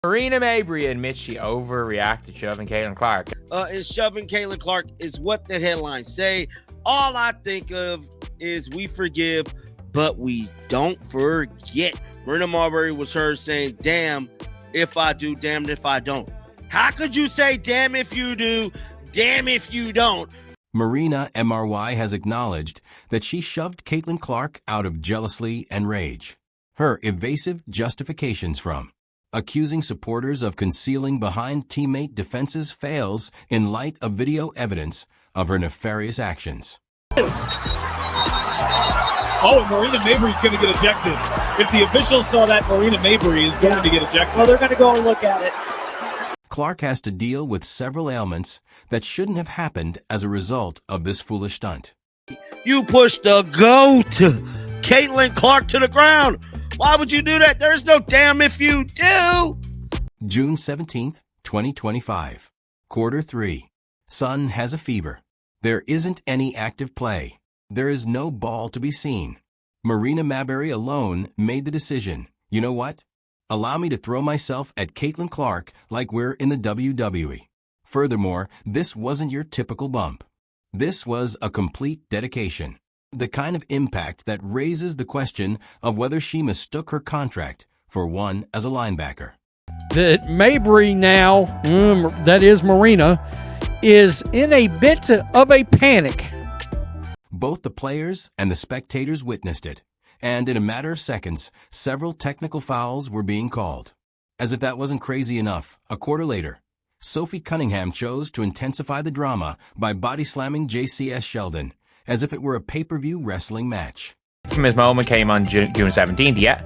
Marina Mabrey admits she overreacted shoving Caitlin Clark. And shoving Caitlin Clark is what the headlines say. All I think of is we forgive, but we don't forget. Marina Mabrey was heard saying, damn if I do, damn if I don't. How could you say damn if you do, damn if you don't? Marina MRY has acknowledged that she shoved Caitlin Clark out of jealousy and rage. Her evasive justifications from accusing supporters of concealing behind teammate defenses fails in light of video evidence of her nefarious actions. Oh, and Marina Mabrey is going to get ejected. If the officials saw that, Marina Mabrey is going to get ejected. Well, they're going to go and look at it. Clark has to deal with several ailments that shouldn't have happened as a result of this foolish stunt. You pushed the GOAT, Caitlin Clark, to the ground. Why would you do that? There's no damn if you do. June 17th, 2025. Quarter 3. Sun has a fever. There isn't any active play. There is no ball to be seen. Marina Mabrey alone made the decision. You know what? Allow me to throw myself at Caitlin Clark like we're in the WWE. Furthermore, this wasn't your typical bump. This was a complete dedication. The kind of impact that raises the question of whether she mistook her contract for one as a linebacker. That Mabrey now, that is Marina, is in a bit of a panic. Both the players and the spectators witnessed it, and in a matter of seconds, several technical fouls were being called. As if that wasn't crazy enough, a quarter later, Sophie Cunningham chose to intensify the drama by body-slamming JCS Sheldon, as if it were a pay-per-view wrestling match. Infamous moment came on June 17th, yeah.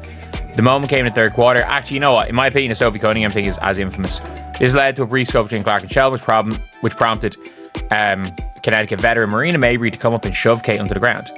The moment came in the third quarter. Actually, you know what? In my opinion, the Sophie Cunningham thing is as infamous. This led to a brief scuffle between Clark and Sheldon, which prompted Connecticut veteran Marina Mabrey to come up and shove Caitlin to the ground.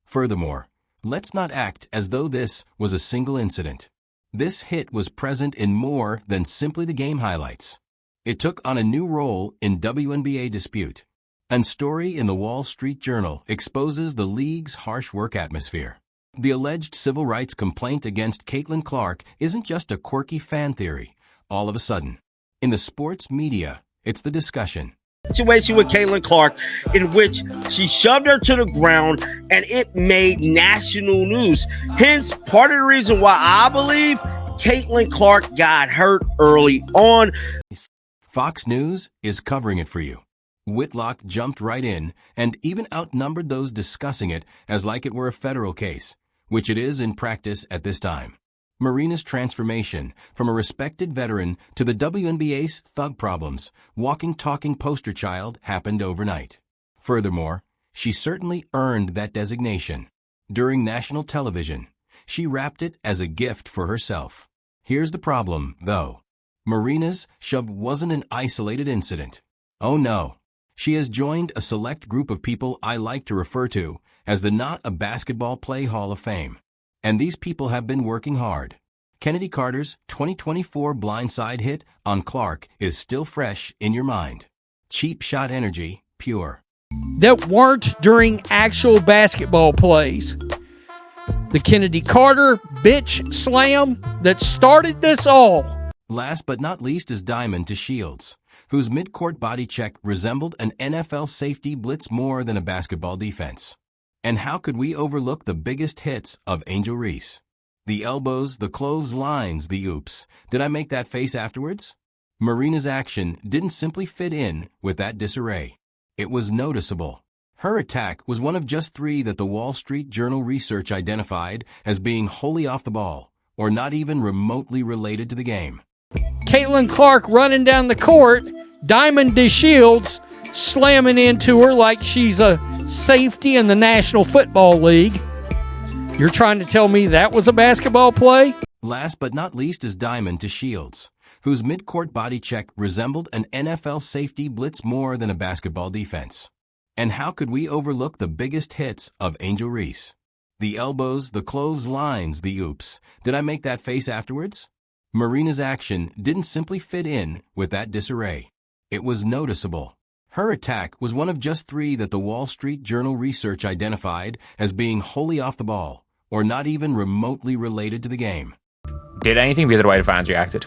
Furthermore, let's not act as though this was a single incident. This hit was present in more than simply the game highlights. It took on a new role in WNBA dispute. A story in the Wall Street Journal exposes the league's harsh work atmosphere. The alleged civil rights complaint against Caitlin Clark isn't just a quirky fan theory. All of a sudden, in the sports media, it's the discussion. Situation with Caitlin Clark in which she shoved her to the ground and it made national news. Hence, part of the reason why I believe Caitlin Clark got hurt early on. Fox News is covering it for you. Whitlock jumped right in and even outnumbered those discussing it as like it were a federal case, which it is in practice at this time. Marina's transformation from a respected veteran to the WNBA's thug problems, walking, talking poster child happened overnight. Furthermore, she certainly earned that designation. During national television, she wrapped it as a gift for herself. Here's the problem, though. Marina's shove wasn't an isolated incident. Oh no. She has joined a select group of people I like to refer to as the Not a Basketball Play Hall of Fame. And these people have been working hard. Kennedy Carter's 2024 blindside hit on Clark is still fresh in your mind. Cheap shot energy, pure. That weren't during actual basketball plays. The Kennedy Carter bitch slam that started this all. Last but not least is Diamond to Shields, whose midcourt body check resembled an NFL safety blitz more than a basketball defense. And how could we overlook the biggest hits of Angel Reese? The elbows, the clotheslines, the oops. Did I make that face afterwards? Marina's action didn't simply fit in with that disarray. It was noticeable. Her attack was one of just 3 that the Wall Street Journal research identified as being wholly off the ball, or not even remotely related to the game. Caitlin Clark running down the court, Diamond DeShields slamming into her like she's a safety in the National Football League. You're trying to tell me that was a basketball play? Last but not least is Diamond to Shields, whose midcourt body check resembled an NFL safety blitz more than a basketball defense. And how could we overlook the biggest hits of Angel Reese? The elbows, the clotheslines, the oops. Did I make that face afterwards? Marina's action didn't simply fit in with that disarray. It was noticeable. Her attack was one of just 3 that the Wall Street Journal research identified as being wholly off the ball, or not even remotely related to the game. Did anything because of the way the fans reacted.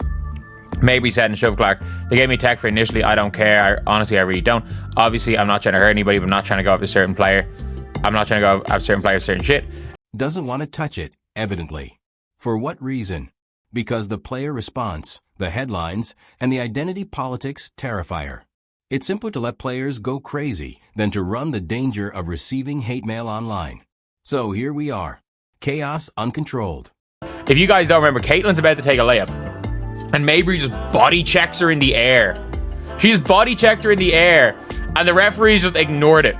Mabrey said in Shove Clark, they gave me tech for initially. I don't care. Honestly, I really don't. Obviously, I'm not trying to hurt anybody, but I'm not trying to go after a certain player. I'm not trying to go after certain players, certain shit. Doesn't want to touch it, evidently. For what reason? Because the player response, the headlines, and the identity politics terrify her. It's simpler to let players go crazy than to run the danger of receiving hate mail online. So here we are. Chaos uncontrolled. If you guys don't remember, Caitlin's about to take a layup. And Mabrey just body checks her in the air. She just body checked her in the air. And the referees just ignored it.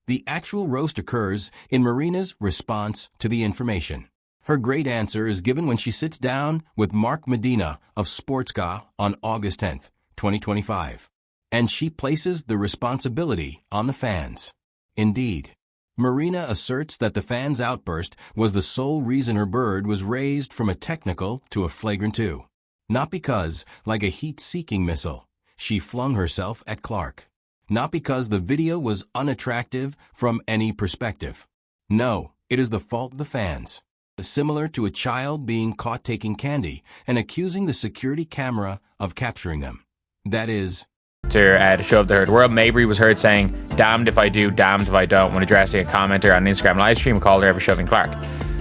The actual roast occurs in Marina's response to the information. Her great answer is given when she sits down with Mark Medina of Sportsca on August 10th, 2025. And she places the responsibility on the fans. Indeed, Marina asserts that the fans' outburst was the sole reason her bird was raised from a technical to a flagrant 2. Not because, like a heat-seeking missile, she flung herself at Clark. Not because the video was unattractive from any perspective. No, it is the fault of the fans. Similar to a child being caught taking candy and accusing the security camera of capturing them. That is... To show the world, Mabrey was heard saying, "Damned if I do, damned if I don't," when addressing a commenter on an Instagram live stream called her ever shoving Clark.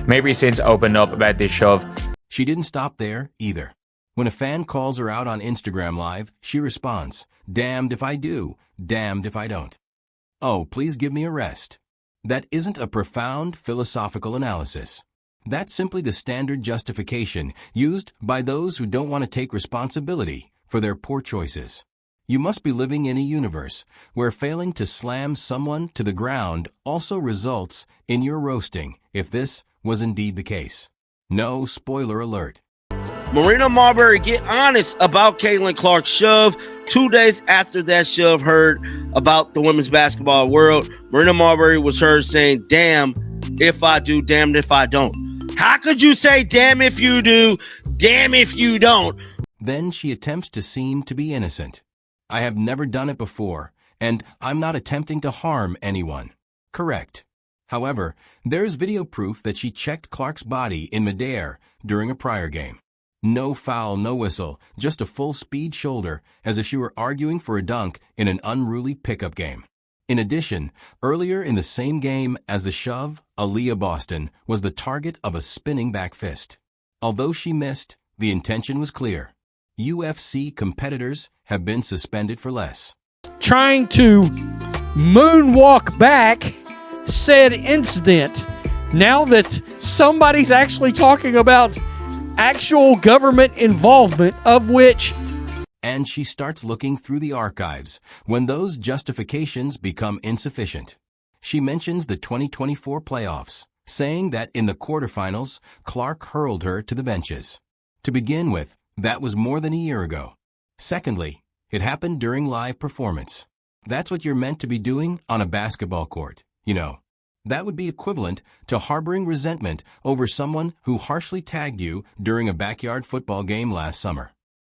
Mabrey since opened up about this shove. She didn't stop there, either. When a fan calls her out on Instagram Live, she responds, "Damned if I do, damned if I don't." Oh, please give me a rest. That isn't a profound philosophical analysis. That's simply the standard justification used by those who don't want to take responsibility for their poor choices. You must be living in a universe where failing to slam someone to the ground also results in your roasting, if this was indeed the case. No spoiler alert. Marina Mabrey get honest about Caitlin Clark's shove. 2 days after that shove heard about the women's basketball world, Marina Mabrey was heard saying, "Damn if I do, damned if I don't." How could you say damn if you do, damn if you don't? Then she attempts to seem to be innocent. I have never done it before, and I'm not attempting to harm anyone. Correct. However, there's video proof that she checked Clark's body in midair during a prior game. No foul, no whistle, just a full-speed shoulder, as if she were arguing for a dunk in an unruly pickup game. In addition, earlier in the same game as the shove, Aaliyah Boston was the target of a spinning back fist. Although she missed, the intention was clear. UFC competitors have been suspended for less. Trying to moonwalk back said incident. Now that somebody's actually talking about actual government involvement, of which... And she starts looking through the archives when those justifications become insufficient. She mentions the 2024 playoffs, saying that in the quarterfinals, Clark hurled her to the benches. To begin with, that was more than a year ago. Secondly, it happened during live performance. That's what you're meant to be doing on a basketball court, you know. That would be equivalent to harboring resentment over someone who harshly tagged you during a backyard football game last summer.